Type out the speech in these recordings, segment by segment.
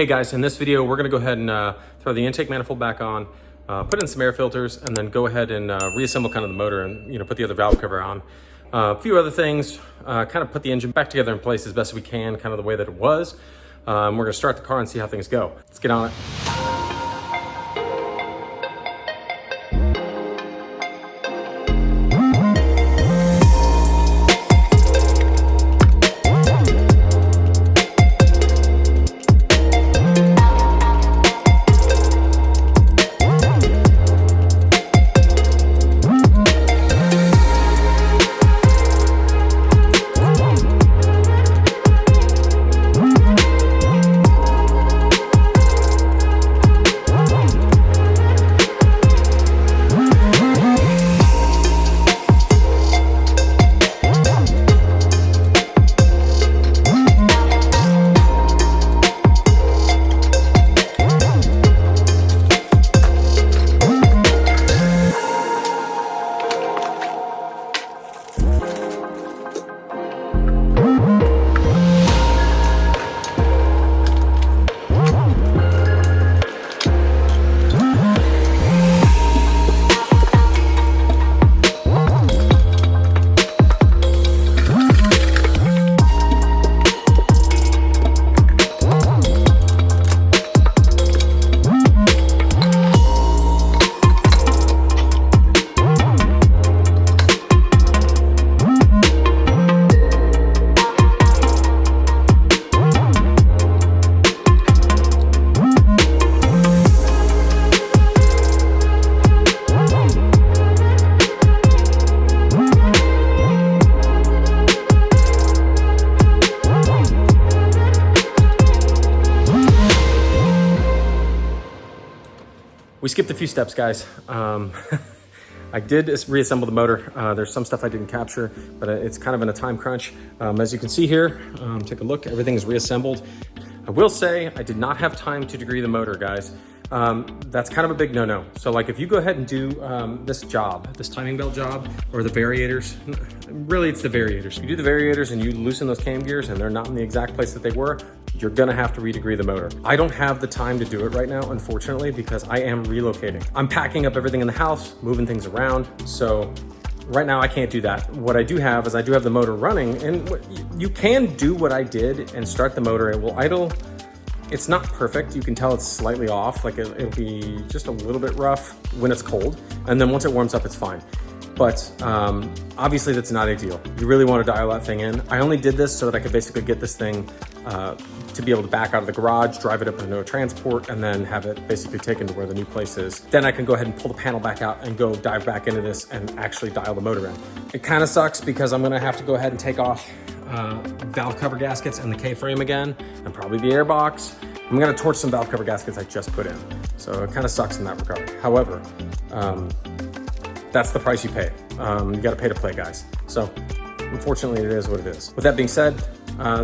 Hey guys, in this video, we're gonna go ahead and throw the intake manifold back on, put in some air filters, and then go ahead and reassemble kind of the motor and put the other valve cover on. A few other things, kind of put the engine back together in place as best as we can, kind of the way that it was. We're gonna start the car and see how things go. Let's get on it. We skipped a few steps, guys. I did reassemble the motor. There's some stuff I didn't capture, but it's kind of in a time crunch. As you can see here, take a look, everything is reassembled. I will say I did not have time to degree the motor, guys. That's kind of a big no-no. So like if you go ahead and do this job, this timing belt job, or the variators, really it's the variators. If you do the variators and you loosen those cam gears and they're not in the exact place that they were, you're gonna have to redegree the motor. I don't have the time to do it right now, unfortunately, because I am relocating. I'm packing up everything in the house, moving things around, so right now I can't do that. What I do have is I do have the motor running, and you can do what I did and start the motor. It will idle. It's not perfect. You can tell it's slightly off, like it'll be just a little bit rough when it's cold, and then once it warms up, it's fine. But obviously that's not ideal. You really want to dial that thing in. I only did this so that I could basically get this thing to be able to back out of the garage, drive it up into a transport, and then have it basically taken to where the new place is. Then I can go ahead and pull the panel back out and go dive back into this and actually dial the motor in. It kind of sucks because I'm gonna have to go ahead and take off valve cover gaskets and the K-frame again, and probably the air box. I'm gonna torch some valve cover gaskets I just put in. So it kind of sucks in that regard. However, that's the price you pay. You gotta pay to play, guys. So unfortunately, it is what it is. With that being said,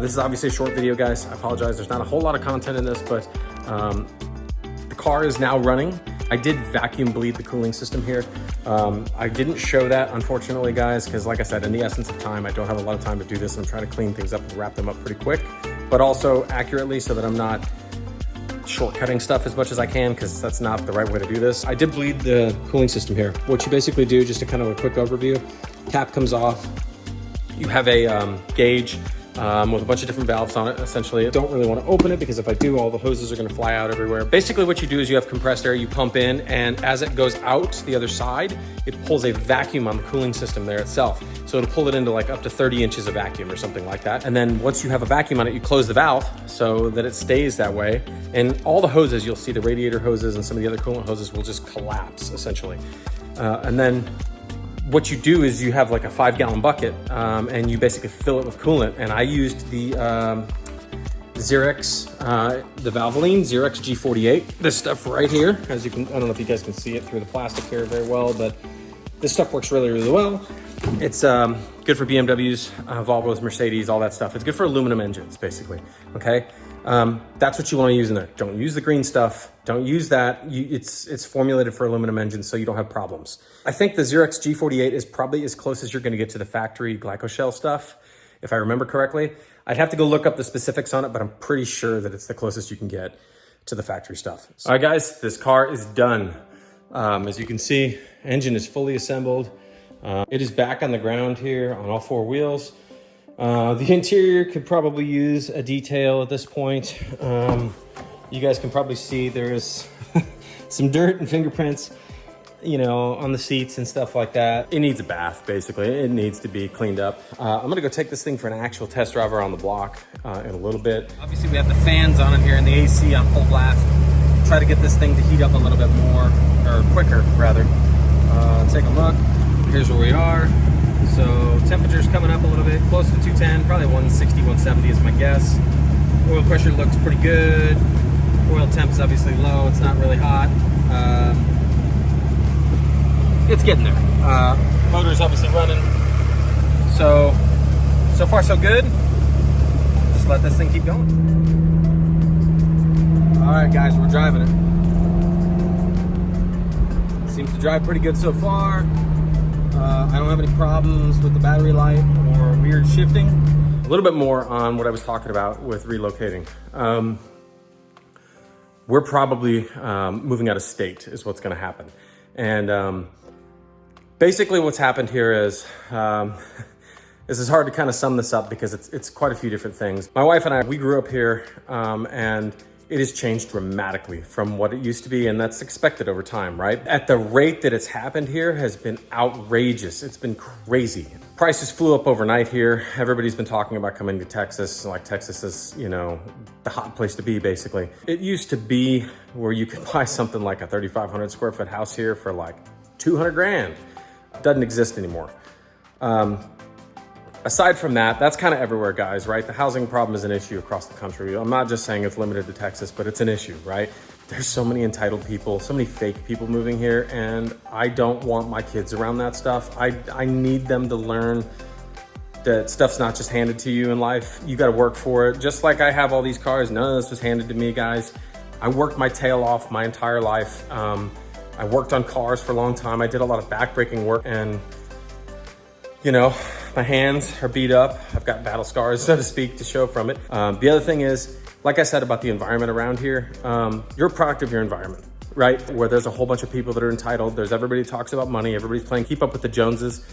this is obviously a short video, guys. I apologize. There's not a whole lot of content in this, but the car is now running. I did vacuum bleed the cooling system here. I didn't show that, unfortunately, guys, because like I said, in the essence of time, I don't have a lot of time to do this. I'm trying to clean things up and wrap them up pretty quick, but also accurately so that I'm not shortcutting stuff as much as I can, because that's not the right way to do this. I did bleed the cooling system here. What you basically do, just a kind of a quick overview, cap comes off. You have a gauge with a bunch of different valves on it. Essentially, I don't really want to open it because if I do, all the hoses are going to fly out everywhere. Basically, what you do is you have compressed air, you pump in, and as it goes out the other side, it pulls a vacuum on the cooling system there itself. So it'll pull it into like up to 30 inches of vacuum or something like that. And then once you have a vacuum on it, you close the valve so that it stays that way. And all the hoses, you'll see the radiator hoses and some of the other coolant hoses will just collapse essentially. And then what you do is you have like a 5-gallon bucket and you basically fill it with coolant. And I used the Xerox, the Valvoline Xerox G48. This stuff right here, as you can, I don't know if you guys can see it through the plastic here very well, but this stuff works really, really well. It's good for BMWs, Volvos, Mercedes, all that stuff. It's good for aluminum engines, basically, okay? That's what you want to use in there. Don't use the green stuff. Don't use that. It's formulated for aluminum engines, so you don't have problems. I think the Xerox G48 is probably as close as you're going to get to the factory glycoshell stuff, if I remember correctly. I'd have to go look up the specifics on it, but I'm pretty sure that it's the closest you can get. to the factory stuff. All right, guys, this car is done. As you can see, engine is fully assembled. It is back on the ground here on all 4 wheels. The interior could probably use a detail at this point. You guys can probably see there's some dirt and fingerprints, you know, on the seats and stuff like that. It needs a bath, basically. It needs to be cleaned up. I'm gonna go take this thing for an actual test drive around the block in a little bit. Obviously, we have the fans on it here and the AC on full blast. Try to get this thing to heat up a little bit more, or quicker, rather. Take a look. Here's where we are. So temperature's coming up a little bit, close to 210, probably 160, 170 is my guess. Oil pressure looks pretty good. Oil temp is obviously low, it's not really hot. It's getting there. Motor's obviously running. So far so good. Just let this thing keep going. All right, guys, we're driving it. Seems to drive pretty good so far. I don't have any problems with the battery light or weird shifting. A little bit more on what I was talking about with relocating. We're probably moving out of state is what's gonna happen. And basically what's happened here is, this is hard to kind of sum this up because it's quite a few different things. My wife and I, we grew up here and it has changed dramatically from what it used to be, and that's expected over time, right? At the rate that it's happened here has been outrageous. It's been crazy. Prices flew up overnight here. Everybody's been talking about coming to Texas. Like Texas is, you know, the hot place to be, basically. It used to be where you could buy something like a 3,500 square foot house here for like 200 grand. Doesn't exist anymore. Aside from that, that's kind of everywhere, guys, right? The housing problem is an issue across the country. I'm not just saying it's limited to Texas, but it's an issue, right? There's so many entitled people, so many fake people moving here, and I don't want my kids around that stuff. I need them to learn that stuff's not just handed to you in life. You got to work for it. Just like I have all these cars, none of this was handed to me, guys. I worked my tail off my entire life. I worked on cars for a long time. I did a lot of backbreaking work, and you know, my hands are beat up. I've got battle scars, so to speak, to show from it. The other thing is, like I said about the environment around here, you're a product of your environment, right? Where there's a whole bunch of people that are entitled. There's everybody talks about money. Everybody's playing keep up with the Joneses.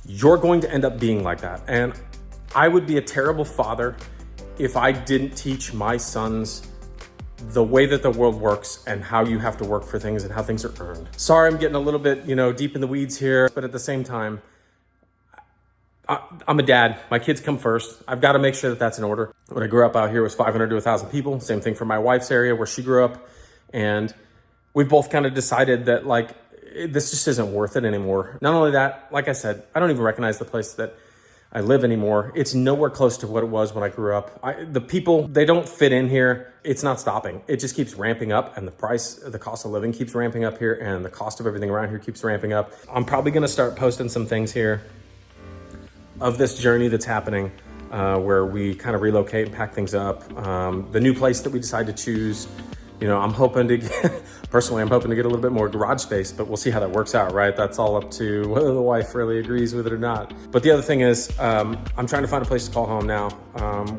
You're going to end up being like that. And I would be a terrible father if I didn't teach my sons the way that the world works and how you have to work for things and how things are earned. Sorry, I'm getting a little bit, you know, deep in the weeds here, but at the same time, I'm a dad. My kids come first. I've got to make sure that that's in order. When I grew up out here, it was 500 to 1,000 people. Same thing for my wife's area where she grew up. And we both kind of decided that like, this just isn't worth it anymore. Not only that, like I said, I don't even recognize the place that I live anymore. It's nowhere close to what it was when I grew up. The people, they don't fit in here. It's not stopping. It just keeps ramping up, and the cost of living keeps ramping up here, and the cost of everything around here keeps ramping up. I'm probably going to start posting some things here of this journey that's happening, where we kind of relocate and pack things up. The new place that we decide to choose, you know, I'm hoping to get, personally, I'm hoping to get a little bit more garage space, but we'll see how that works out, right? That's all up to whether the wife really agrees with it or not. But the other thing is, I'm trying to find a place to call home now,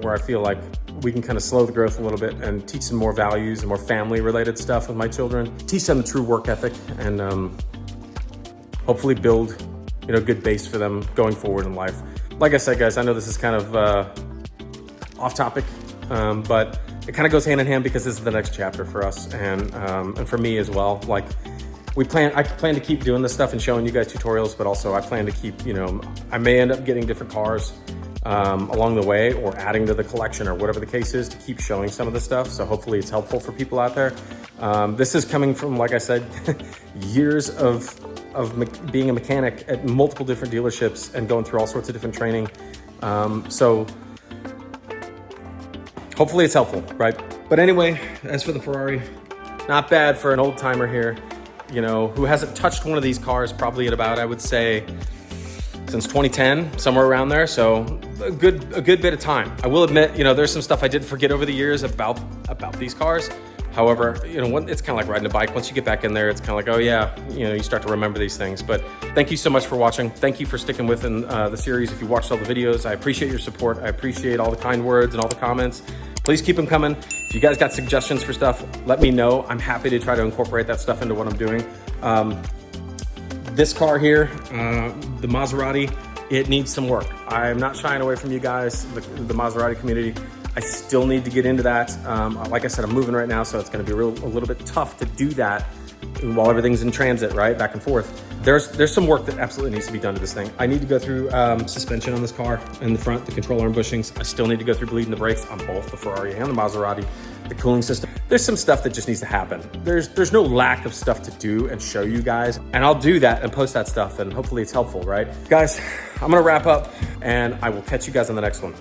where I feel like we can kind of slow the growth a little bit and teach some more values and more family related stuff with my children, teach them the true work ethic, and hopefully build, you know, good base for them going forward in life. Like I said, guys, I know this is kind of off topic, but it kind of goes hand in hand because this is the next chapter for us and for me as well. Like I plan to keep doing this stuff and showing you guys tutorials, but also I plan to keep, you know, I may end up getting different cars along the way or adding to the collection or whatever the case is to keep showing some of the stuff. So hopefully it's helpful for people out there. This is coming from, like I said, years of being a mechanic at multiple different dealerships and going through all sorts of different training. So hopefully it's helpful, right? But anyway, as for the Ferrari, not bad for an old timer here, you know, who hasn't touched one of these cars probably at about, I would say, since 2010, somewhere around there. So a good bit of time. I will admit, you know, there's some stuff I did forget over the years about these cars. However, you know, it's kind of like riding a bike. Once you get back in there, it's kind of like, oh yeah, you know, you start to remember these things. But thank you so much for watching. Thank you for sticking with in the series. If you watched all the videos, I appreciate your support. I appreciate all the kind words and all the comments. Please keep them coming. If you guys got suggestions for stuff, let me know. I'm happy to try to incorporate that stuff into what I'm doing. This car here, the Maserati, it needs some work. I'm not shying away from you guys, the Maserati community. I still need to get into that. Like I said, I'm moving right now, so it's gonna be a little bit tough to do that while everything's in transit, right? Back and forth. There's some work that absolutely needs to be done to this thing. I need to go through suspension on this car in the front, the control arm bushings. I still need to go through bleeding the brakes on both the Ferrari and the Maserati, the cooling system. There's some stuff that just needs to happen. There's no lack of stuff to do and show you guys, and I'll do that and post that stuff, and hopefully it's helpful, right? Guys, I'm gonna wrap up, and I will catch you guys on the next one.